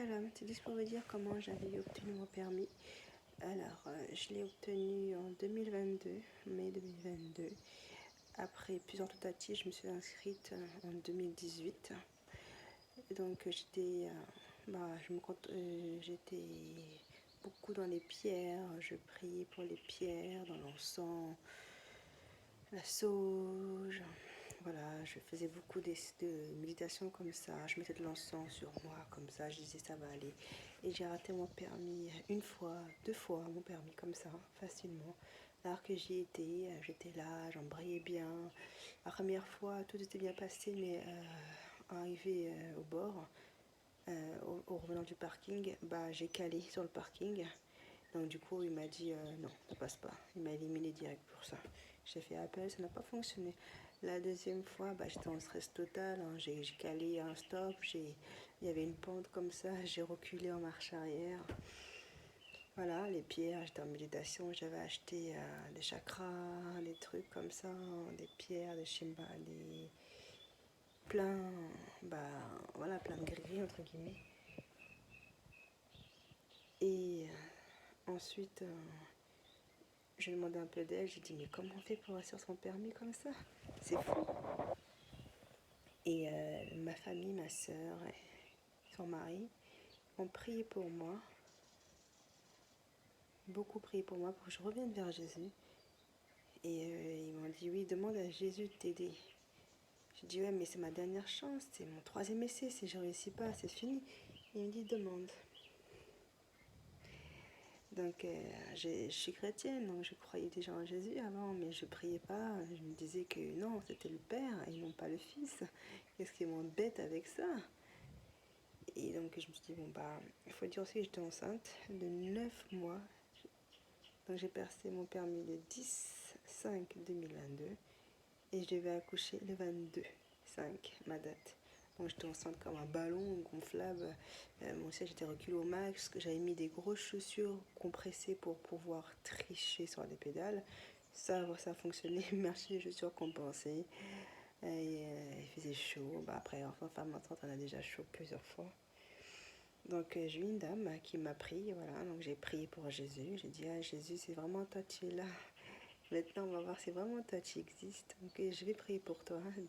Shalom, c'est juste pour vous dire comment j'avais obtenu mon permis. Alors, je l'ai obtenu en 2022, mai 2022. Après plusieurs tentatives, je me suis inscrite en 2018. Donc, j'étais beaucoup dans les pierres. Je priais pour les pierres, dans l'encens, la sauge. Voilà, je faisais beaucoup de méditations comme ça. Je mettais de l'encens sur moi comme ça. Je disais ça va aller. Et j'ai raté mon permis une fois, deux fois, mon permis comme ça, facilement. Alors que j'y étais, j'étais là, j'embrayais bien. La première fois, tout était bien passé, mais arrivé au bord, au revenant du parking, j'ai calé sur le parking. Donc du coup, il m'a dit non, ça passe pas. Il m'a éliminé direct pour ça. J'ai fait appel, ça n'a pas fonctionné. La deuxième fois, j'étais en stress total. Hein. J'ai calé un stop. Il y avait une pente comme ça. J'ai reculé en marche arrière. Voilà, les pierres, j'étais en méditation. J'avais acheté des chakras, des trucs comme ça, des pierres, des shimbas, plein, plein de gris entre guillemets. Et ensuite, j'ai demandé un peu d'aide. J'ai dit mais comment on fait pour réussir son permis comme ça? C'est fou. Et ma famille, ma soeur, son mari ont prié pour moi, beaucoup prié pour moi pour que je revienne vers Jésus. Et ils m'ont dit oui, demande à Jésus de t'aider. J'ai dit ouais, mais c'est ma dernière chance, c'est mon troisième essai, si je ne réussis pas, c'est fini. Il me dit demande. Donc je suis chrétienne, donc je croyais déjà en Jésus avant, mais je ne priais pas. Je me disais que non, c'était le Père et non pas le Fils. Qu'est-ce qui m'embête avec ça? Et donc je me suis dit, il faut dire aussi que j'étais enceinte de 9 mois. Donc j'ai passé mon permis le 10/5/2022 et je devais accoucher le 22/5, ma date. Donc j'étais enceinte comme un ballon gonflable. Moi aussi j'étais reculée au max, j'avais mis des grosses chaussures compressées pour pouvoir tricher sur les pédales. Ça a fonctionné, merci les chaussures compensées. Et il faisait chaud. Après, enfin, femme enceinte, on a déjà chaud plusieurs fois. Donc j'ai eu une dame qui m'a prié, voilà, donc j'ai prié pour Jésus. J'ai dit, ah Jésus, c'est vraiment toi, tu es là. Maintenant, on va voir si vraiment toi, tu existes. Donc je vais prier pour toi. Je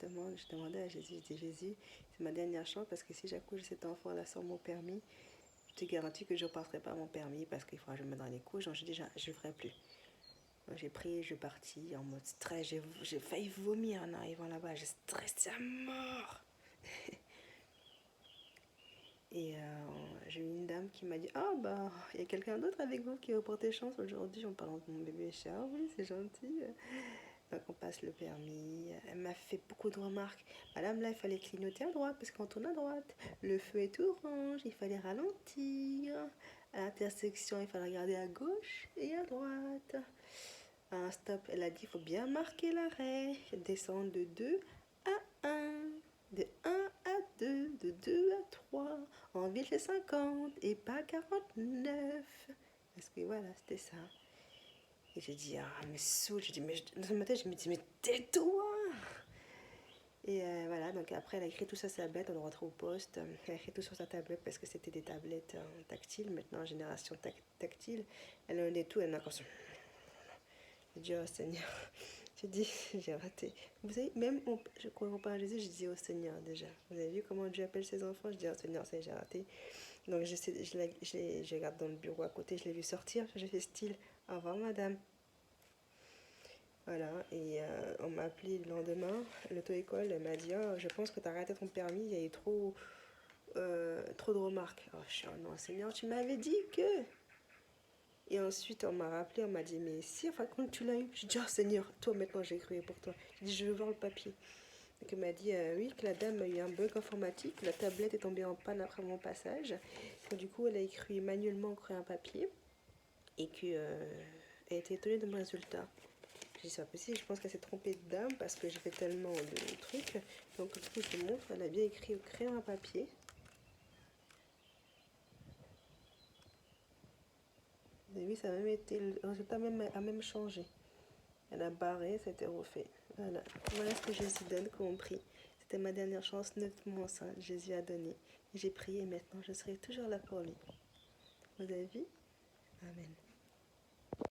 demandais à Jésus, je dis, Jésus, c'est ma dernière chance parce que si j'accouche cet enfant-là sans mon permis, je te garantis que je ne passerai pas mon permis parce qu'il faudra que je me mette dans les couches. Donc j'ai dit, je ne ferai plus. Donc j'ai prié, je suis partie en mode stress. J'ai failli vomir en arrivant là-bas. J'ai stressé à mort. Et j'ai eu une dame qui m'a dit, il y a quelqu'un d'autre avec vous qui va porter chance aujourd'hui en parlant de mon bébé Charles. Oui, c'est gentil. Donc on passe le permis. Elle m'a fait beaucoup de remarques. Madame, là, il fallait clignoter à droite parce qu'on tourne à droite. Le feu est orange, il fallait ralentir. À l'intersection, il fallait regarder à gauche et à droite. À un stop, elle a dit, il faut bien marquer l'arrêt. Descendre de 2 à 1. De 1 à 2, de 2 à 3, en ville c'est 50 et pas 49. Parce que voilà, c'était ça. Et j'ai dit, mais saoule, j'ai dit, dans ce matin, je me dis, mais tais-toi. Et voilà, donc après, elle a écrit tout ça sur sa tablette, on le retrouve au poste. Elle a écrit tout sur sa tablette parce que c'était des tablettes tactiles, maintenant, génération tactile. Elle en est tout, elle a encore ça. J'ai dit, oh Seigneur. J'ai dit, j'ai raté. Vous savez, même quand on parle à Jésus, je dis au Seigneur déjà. Vous avez vu comment Dieu appelle ses enfants? Je dis au Seigneur, ça j'ai raté. Donc je regarde dans le bureau à côté, je l'ai vu sortir. J'ai fait style, au revoir madame. Voilà, et on m'a appelé le lendemain, l'auto-école, elle m'a dit, oh, je pense que tu as raté ton permis, il y a eu trop de remarques. Oh, je suis, oh non Seigneur, tu m'avais dit que... Et ensuite, on m'a rappelé, on m'a dit, mais si, enfin, quand tu l'as eu, j'ai dit, oh Seigneur, toi maintenant j'ai crié pour toi. J'ai dit, je veux voir le papier. Donc, elle m'a dit, oui, que la dame a eu un bug informatique, la tablette est tombée en panne après mon passage. Donc, du coup, elle a écrit manuellement un papier et qu'elle était étonnée de mon résultat. J'ai dit, c'est pas possible, je pense qu'elle s'est trompée de dame parce que j'ai fait tellement de trucs. Donc, du coup, je te montre, elle a bien écrit au crayon à papier. Vous avez vu, ça a même été, le résultat a même changé. Elle a barré, ça a été refait. Voilà ce que j'ai aussi d'elle compris. C'était ma dernière chance, 9 mois enceinte. Jésus a donné. Et j'ai prié maintenant, je serai toujours là pour lui. Vous avez vu? Amen.